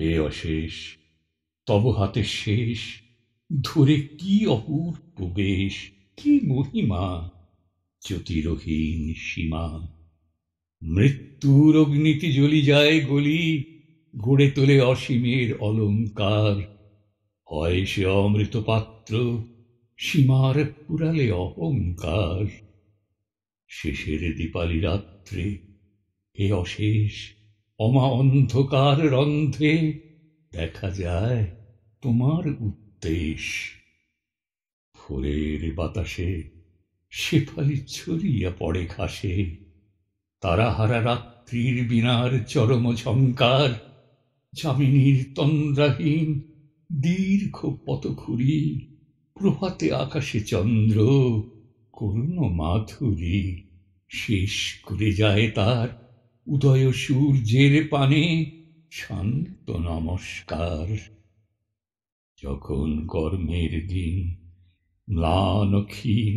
হে অশেষ, তব হাতে শেষ, ধরে কি অপূর্ব বেশ, কি মহিমা, জ্যোতিরহীন সীমা। মৃত্যুর অগ্নিতে জ্বলি যায় গলি, গড়ে তোলে অসীমের অলঙ্কার। হয় সে অমৃত পাত্র, সীমার পুরালে অহংকার। শেষের দীপালি রাত্রে, হে অশেষ, অমা অন্ধকার রন্ধ্রে দেখা যায় তোমার উদ্দেশ। ভোরের বাতাসে শেফালি ছড়িয়া পড়ে ঘাসে, তারাহারা রাত্রির বীণার চরম ঝঙ্কার। যামিনীর তন্দ্রাহীন দীর্ঘ পথঘুরি, প্রভাতে আকাশে চন্দ্র করুণ মাধুরী। শেষ করে যায় তার উদয় সূর্যের পানে শান্ত নমস্কার। যখন কর্মের দিন ম্লান ক্ষীণ,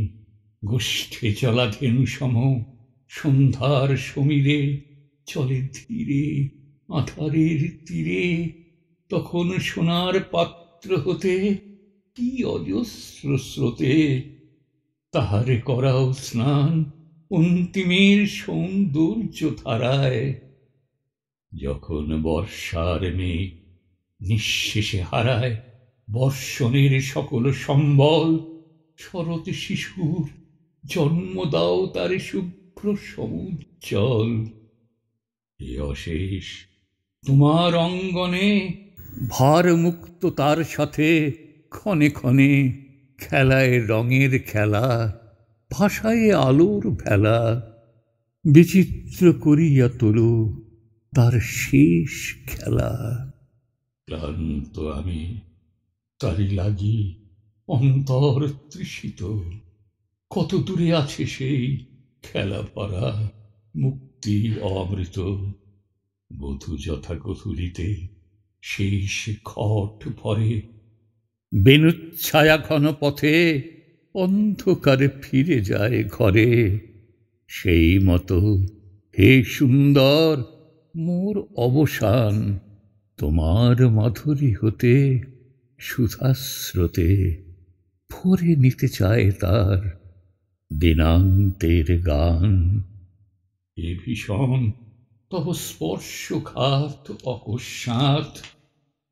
গোষ্ঠে চলা ধেনু সম, সন্ধ্যার সমীরে চলে ধীরে আঁধারের তীরে, তখন সোনার পাত্র হতে কি অজস্র স্রোতে তাহারে করাও স্নান অন্তিমের সৌন্দর্য ধারায়। যখন বর্ষার মেঘ নিঃশেষে হারায় বর্ষণের সকল সম্বল, শরৎ শিশুর জন্ম দাও তারে শুভ্র সমুজ্জ্বল। এ অশেষ, তোমার অঙ্গনে ভার মুক্ত তার সাথে ক্ষণে ক্ষণে খেলায় রঙের খেলা, ভাষায় আলোর ভেলা। বিচিত্র করিয়া তোলো তার শেষ খেলা। ক্লান্ত আমি তারি লাগি অন্তর তৃষিত, কত দূরে আছে সেই খেলা ভরা মুক্তি অমৃত। বধূ যথা গধূলিতে শেষ খট ভরে, বেণুচ্ছায়া ঘন পথে অন্ধকারে ফিরে যায় ঘরে। সেই মতো হে সুন্দর মোর অবসান, তোমার মাধুরী হতে সুধাস্রোতে ভরে নিতে চায় তার দিনান্তের গান। এ ভীষণ তব স্পর্শঘাত অকস্মাৎ,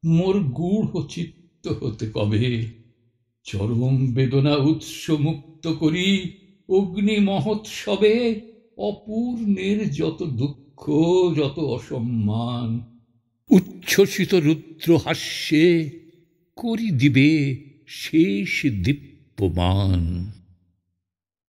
মোর গূঢ় চিত্ত হতে কবে চরম বেদনা উৎস মুক্ত করি অগ্নি মহোৎসবে। অপূর্ণের যত দুঃখ যত অসম্মান, উচ্ছ্বসিত রুদ্র হাস্যে করি দিবে শেষ দীপ্যমান।